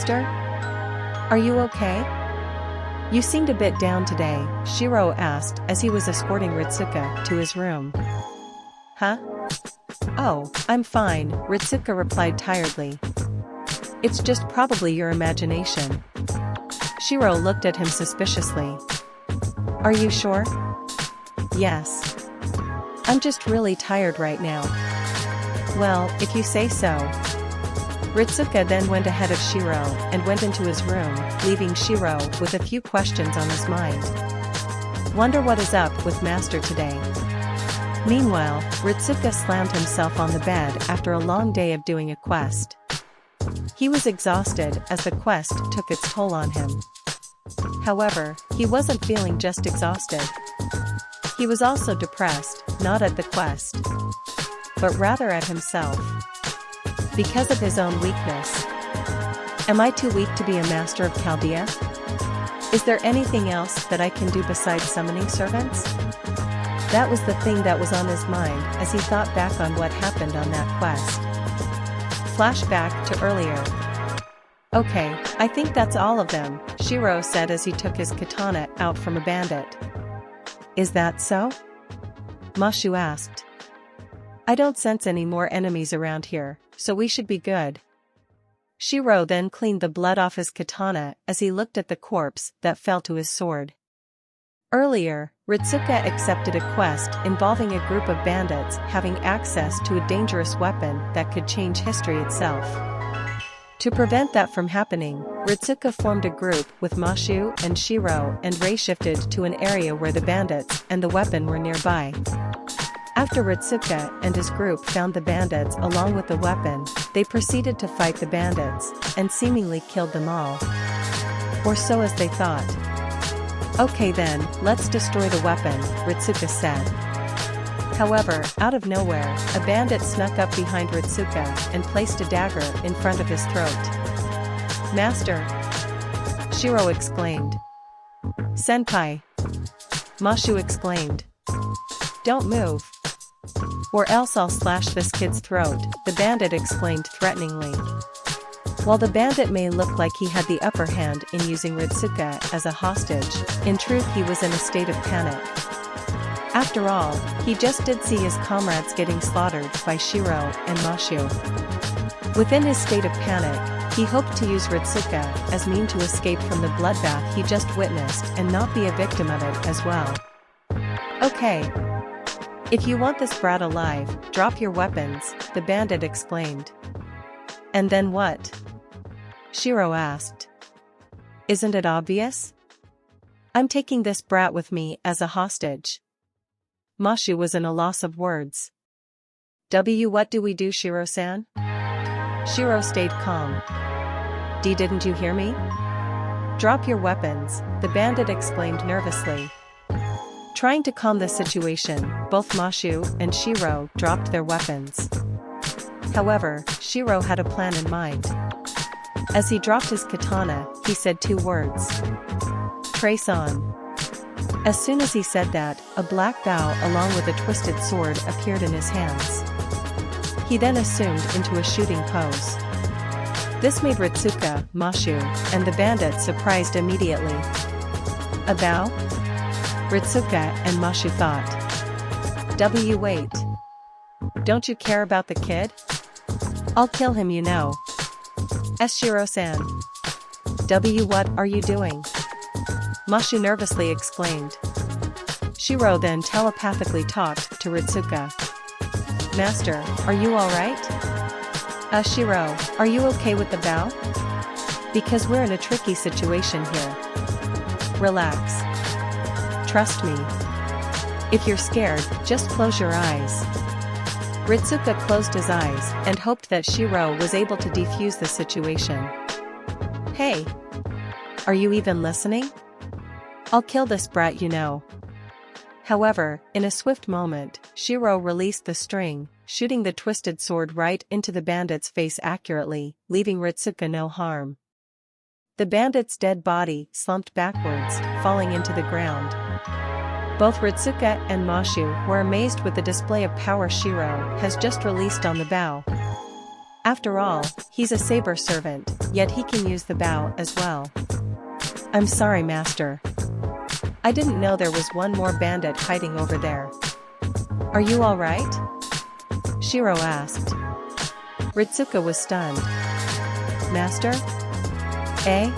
Master? Are you okay? You seemed a bit down today, Shirou asked as he was escorting Ritsuka to his room. Huh? Oh, I'm fine, Ritsuka replied tiredly. It's just probably your imagination. Shirou looked at him suspiciously. Are you sure? Yes. I'm just really tired right now. Well, if you say so. Ritsuka then went ahead of Shirou and went into his room, leaving Shirou with a few questions on his mind. Wonder what is up with Master today. Meanwhile, Ritsuka slammed himself on the bed after a long day of doing a quest. He was exhausted as the quest took its toll on him. However, he wasn't feeling just exhausted. He was also depressed, not at the quest, but rather at himself. Because of his own weakness. Am I too weak to be a master of Chaldea? Is there anything else that I can do besides summoning servants? That was the thing that was on his mind as he thought back on what happened on that quest. Flashback to earlier. Okay, I think that's all of them, Shirou said as he took his katana out from a bandit. Is that so? Mashu asked. I don't sense any more enemies around here, so we should be good. Shirou then cleaned the blood off his katana as he looked at the corpse that fell to his sword. Earlier, Ritsuka accepted a quest involving a group of bandits having access to a dangerous weapon that could change history itself. To prevent that from happening, Ritsuka formed a group with Mashu and Shirou and ray-shifted to an area where the bandits and the weapon were nearby. After Ritsuka and his group found the bandits along with the weapon, they proceeded to fight the bandits, and seemingly killed them all. Or so as they thought. Okay then, let's destroy the weapon, Ritsuka said. However, out of nowhere, a bandit snuck up behind Ritsuka and placed a dagger in front of his throat. Master! Shirou exclaimed. Senpai! Mashu exclaimed. Don't move. Or else I'll slash this kid's throat, the bandit exclaimed threateningly. While the bandit may look like he had the upper hand in using Ritsuka as a hostage, in truth he was in a state of panic. After all, he just did see his comrades getting slaughtered by Shirou and Mashu. Within his state of panic, he hoped to use Ritsuka as means to escape from the bloodbath he just witnessed and not be a victim of it as well. Okay. If you want this brat alive, drop your weapons, the bandit exclaimed. And then what? Shirou asked. Isn't it obvious? I'm taking this brat with me as a hostage. Mashu was in a loss of words. What do we do, Shirou-san? Shirou stayed calm. Didn't you hear me? Drop your weapons, the bandit exclaimed nervously. Trying to calm the situation, both Mashu and Shirou dropped their weapons. However, Shirou had a plan in mind. As he dropped his katana, he said two words. Trace on. As soon as he said that, a black bow along with a twisted sword appeared in his hands. He then assumed into a shooting pose. This made Ritsuka, Mashu, and the bandit surprised immediately. A bow? Ritsuka and Mashu thought. Wait. Don't you care about the kid? I'll kill him, you know. Shirou-san. What are you doing? Mashu nervously exclaimed. Shirou then telepathically talked to Ritsuka. Master, are you alright? Shirou, are you okay with the bow? Because we're in a tricky situation here. Relax. Trust me. If you're scared, just close your eyes. Ritsuka closed his eyes and hoped that Shirou was able to defuse the situation. Hey! Are you even listening? I'll kill this brat, you know. However, in a swift moment, Shirou released the string, shooting the twisted sword right into the bandit's face accurately, leaving Ritsuka no harm. The bandit's dead body slumped backwards, falling into the ground. Both Ritsuka and Mashu were amazed with the display of power Shirou has just released on the bow. After all, he's a saber servant, yet he can use the bow as well. I'm sorry, master. I didn't know there was one more bandit hiding over there. Are you alright? Shirou asked. Ritsuka was stunned. Master? Eh?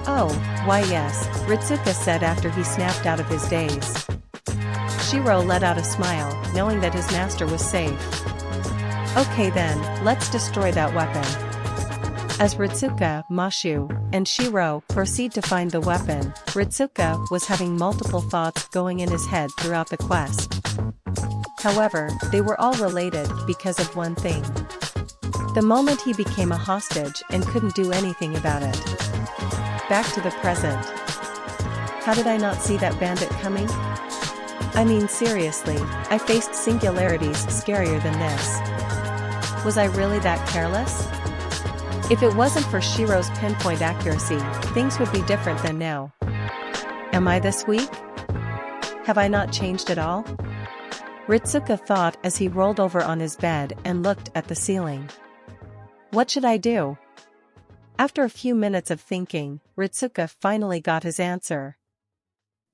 Oh, why yes, Ritsuka said after he snapped out of his daze. Shirou let out a smile, knowing that his master was safe. Okay then, let's destroy that weapon. As Ritsuka, Mashu, and Shirou proceed to find the weapon, Ritsuka was having multiple thoughts going in his head throughout the quest. However, they were all related because of one thing. The moment he became a hostage and couldn't do anything about it. Back to the present. How did I not see that bandit coming? I mean seriously, I faced singularities scarier than this. Was I really that careless? If it wasn't for Shirou's pinpoint accuracy, things would be different than now. Am I this weak? Have I not changed at all? Ritsuka thought as he rolled over on his bed and looked at the ceiling. What should I do? After a few minutes of thinking, Ritsuka finally got his answer.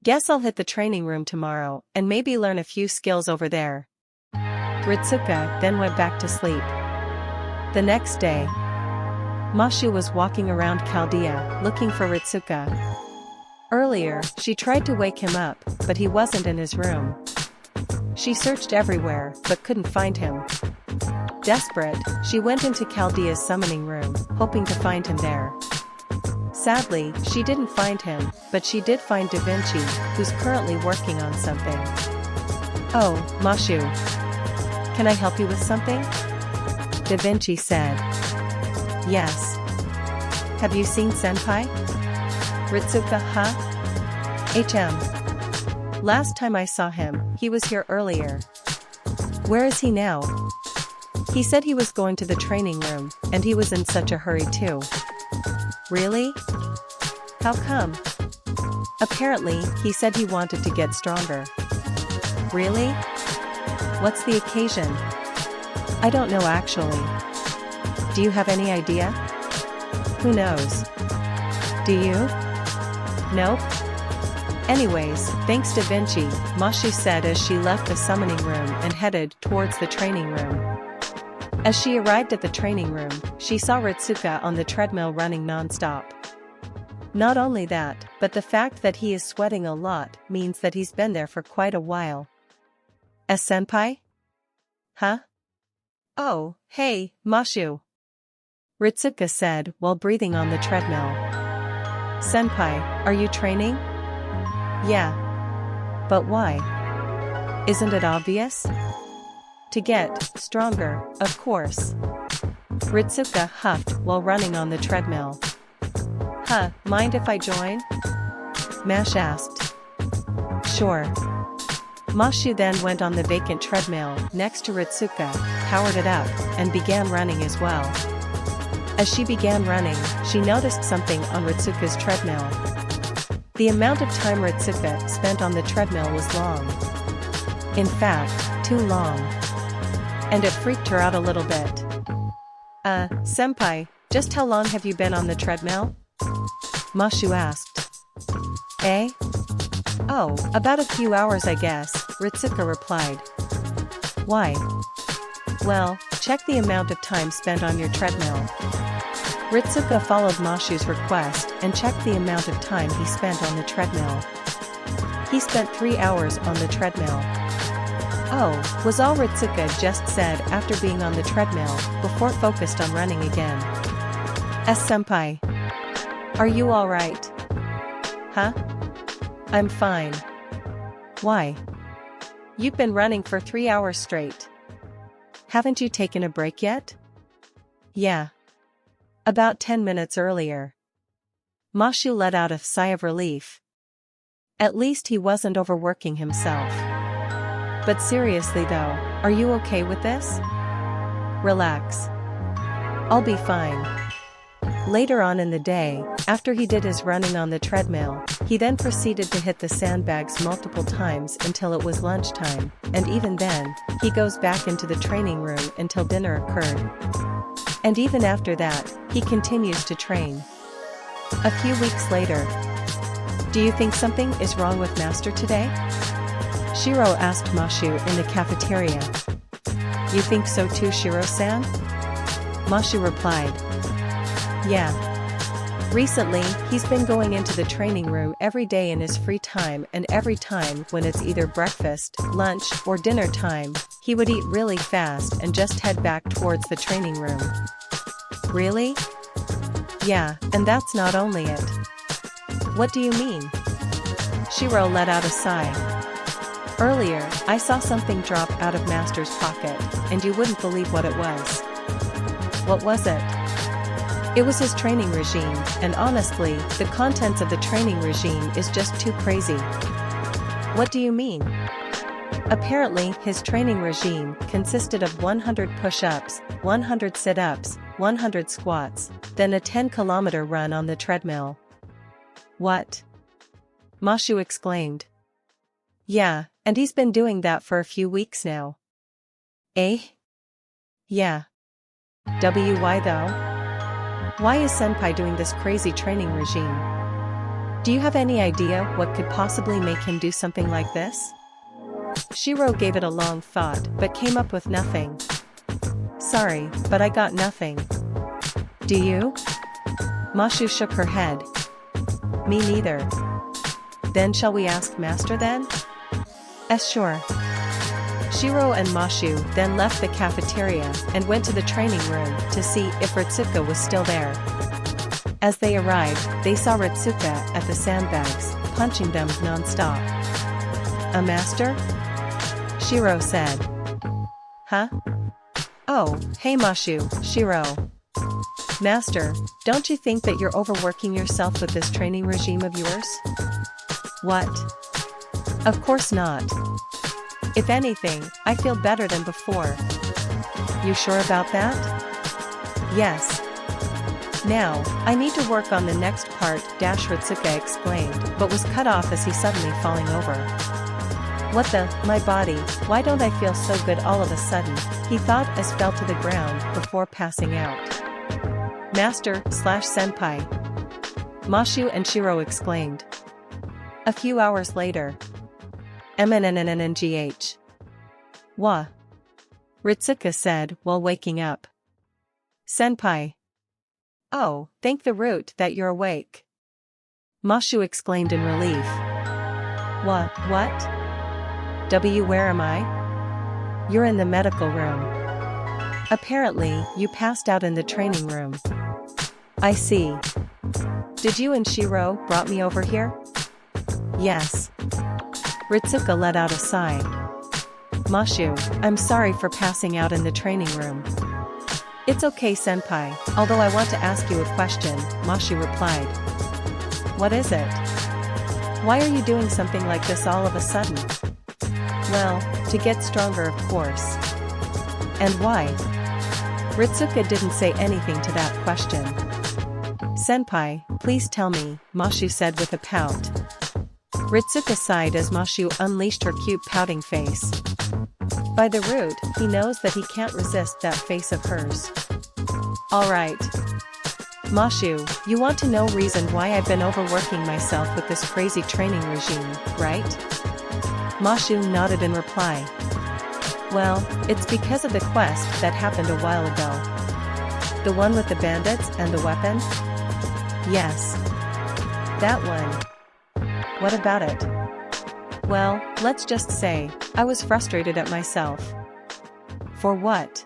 Guess I'll hit the training room tomorrow and maybe learn a few skills over there. Ritsuka then went back to sleep. The next day, Mashu was walking around Chaldea, looking for Ritsuka. Earlier, she tried to wake him up, but he wasn't in his room. She searched everywhere, but couldn't find him. Desperate, she went into Chaldea's summoning room, hoping to find him there. Sadly, she didn't find him, but she did find Da Vinci, who's currently working on something. Oh, Mashu. Can I help you with something? Da Vinci said. Yes. Have you seen Senpai? Ritsuka, huh? Last time I saw him, he was here earlier. Where is he now? He said he was going to the training room, and he was in such a hurry too. Really? How come? Apparently, he said he wanted to get stronger. Really? What's the occasion? I don't know actually. Do you have any idea? Who knows? Do you? Nope. Anyways, thanks Da Vinci, Mashu said as she left the summoning room and headed towards the training room. As she arrived at the training room, she saw Ritsuka on the treadmill running non-stop. Not only that, but the fact that he is sweating a lot means that he's been there for quite a while. Senpai? Huh? Oh, hey, Mashu. Ritsuka said while breathing on the treadmill. Senpai, are you training? Yeah. But why? Isn't it obvious? To get stronger, of course. Ritsuka huffed while running on the treadmill. Huh, mind if I join? Mash asked. Sure. Mashu then went on the vacant treadmill next to Ritsuka, powered it up, and began running as well. As she began running, she noticed something on Ritsuka's treadmill. The amount of time Ritsuka spent on the treadmill was long. In fact, too long. And it freaked her out a little bit. Senpai, just how long have you been on the treadmill? Mashu asked. Eh? Oh, about a few hours I guess, Ritsuka replied. Why? Well, check the amount of time spent on your treadmill. Ritsuka followed Mashu's request and checked the amount of time he spent on the treadmill. He spent 3 hours on the treadmill. Oh, was all Ritsuka just said after being on the treadmill, before focused on running again. Senpai. Are you alright? Huh? I'm fine. Why? You've been running for 3 hours straight. Haven't you taken a break yet? Yeah. About 10 minutes earlier. Mashu let out a sigh of relief. At least he wasn't overworking himself. But seriously though, are you okay with this? Relax. I'll be fine. Later on in the day, after he did his running on the treadmill, he then proceeded to hit the sandbags multiple times until it was lunchtime, and even then, he goes back into the training room until dinner occurred. And even after that, he continues to train. A few weeks later. Do you think something is wrong with Master today? Shirou asked Mashu in the cafeteria. You think so too, Shirou-san? Mashu replied. Yeah. Recently, he's been going into the training room every day in his free time, and every time when it's either breakfast, lunch, or dinner time, he would eat really fast and just head back towards the training room. Really? Yeah, and that's not only it. What do you mean? Shirou let out a sigh. Earlier, I saw something drop out of Master's pocket, and you wouldn't believe what it was. What was it? It was his training regime, and honestly, the contents of the training regime is just too crazy. What do you mean? Apparently, his training regime consisted of 100 push-ups, 100 sit-ups, 100 squats, then a 10-kilometer run on the treadmill. What? Mashu exclaimed. Yeah, and he's been doing that for a few weeks now. Eh? Yeah. Why though? Why is Senpai doing this crazy training regime? Do you have any idea what could possibly make him do something like this? Shirou gave it a long thought but came up with nothing. Sorry, but I got nothing. Do you? Mashu shook her head. Me neither. Then shall we ask Master then? Sure. Shirou and Mashu then left the cafeteria and went to the training room to see if Ritsuka was still there. As they arrived, they saw Ritsuka at the sandbags, punching them non-stop. A master? Shirou said. Huh? Oh, hey Mashu, Shirou. Master, don't you think that you're overworking yourself with this training regime of yours? What? Of course not. If anything, I feel better than before. You sure about that? Yes. Now, I need to work on the next part, Ritsuka exclaimed, but was cut off as he suddenly falling over. What the, my body, why don't I feel so good all of a sudden, he thought as fell to the ground before passing out. Master/Senpai. Mashu and Shirou exclaimed. A few hours later. MNNNNGH. Wha? Ritsuka said while waking up. Senpai. Oh, thank the root that you're awake. Mashu exclaimed in relief. What? Where am I? You're in the medical room. Apparently, you passed out in the training room. I see. Did you and Shirou brought me over here? Yes. Ritsuka let out a sigh. Mashu, I'm sorry for passing out in the training room. It's okay, Senpai, although I want to ask you a question, Mashu replied. What is it? Why are you doing something like this all of a sudden? Well, to get stronger, of course. And why? Ritsuka didn't say anything to that question. Senpai, please tell me, Mashu said with a pout. Ritsuka sighed as Mashu unleashed her cute pouting face. By the root, he knows that he can't resist that face of hers. Alright. Mashu, you want to know reason why I've been overworking myself with this crazy training regime, right? Mashu nodded in reply. Well, it's because of the quest that happened a while ago. The one with the bandits and the weapon? Yes. That one. What about it? Well, let's just say, I was frustrated at myself. For what?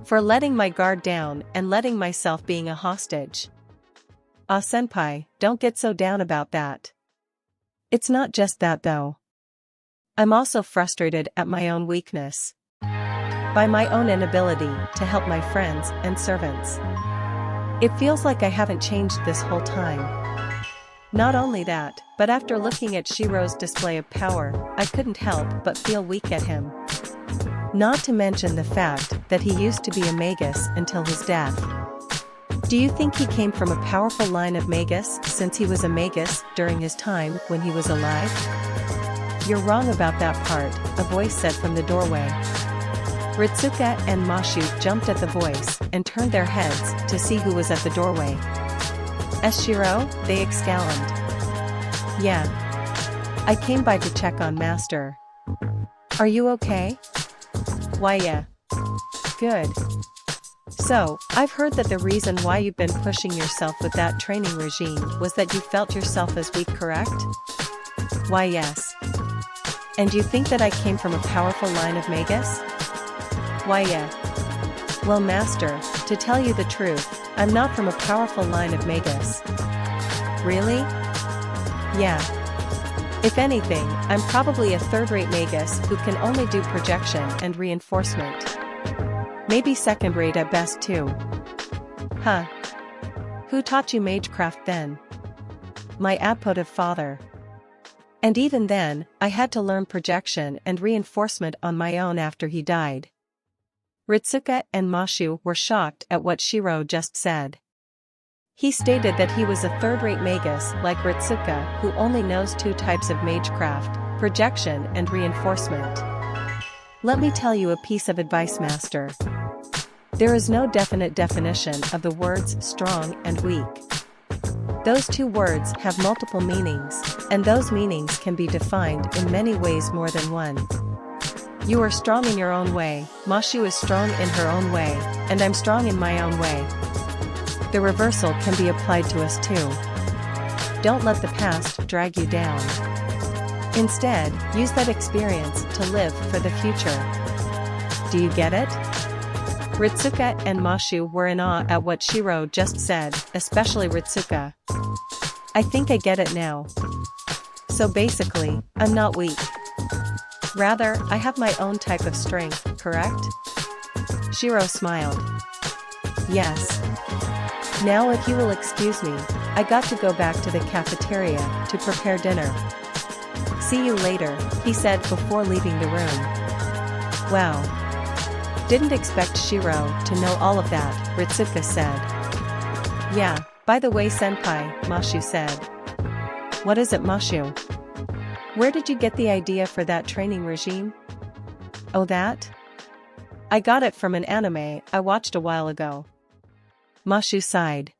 For letting my guard down and letting myself being a hostage. Ah, Senpai, don't get so down about that. It's not just that though. I'm also frustrated at my own weakness. By my own inability to help my friends and servants. It feels like I haven't changed this whole time. Not only that, but after looking at Shirou's display of power, I couldn't help but feel weak at him. Not to mention the fact that he used to be a magus until his death. Do you think he came from a powerful line of magus since he was a magus during his time when he was alive? You're wrong about that part, a voice said from the doorway. Ritsuka and Mashu jumped at the voice and turned their heads to see who was at the doorway. Shirou, they exclaimed. Yeah. I came by to check on Master. Are you okay? Why yeah. Good. So, I've heard that the reason why you've been pushing yourself with that training regime was that you felt yourself as weak, correct? Why yes. And you think that I came from a powerful line of magus? Why yeah. Well Master, to tell you the truth, I'm not from a powerful line of magus. Really? Yeah. If anything, I'm probably a third-rate magus who can only do projection and reinforcement. Maybe second-rate at best too. Huh. Who taught you magecraft then? My adoptive father. And even then, I had to learn projection and reinforcement on my own after he died. Ritsuka and Mashu were shocked at what Shirou just said. He stated that he was a third-rate magus like Ritsuka who only knows two types of magecraft, projection and reinforcement. Let me tell you a piece of advice, Master. There is no definite definition of the words strong and weak. Those two words have multiple meanings, and those meanings can be defined in many ways more than one. You are strong in your own way, Mashu is strong in her own way, and I'm strong in my own way. The reversal can be applied to us too. Don't let the past drag you down. Instead, use that experience to live for the future. Do you get it? Ritsuka and Mashu were in awe at what Shirou just said, especially Ritsuka. I think I get it now. So basically, I'm not weak. Rather, I have my own type of strength, correct? Shirou smiled. Yes. Now if you will excuse me, I got to go back to the cafeteria to prepare dinner. See you later, he said before leaving the room. Wow. Didn't expect Shirou to know all of that, Ritsuka said. Yeah, by the way senpai, Mashu said. What is it, Mashu? Where did you get the idea for that training regime? Oh that? I got it from an anime I watched a while ago. Mashu sighed.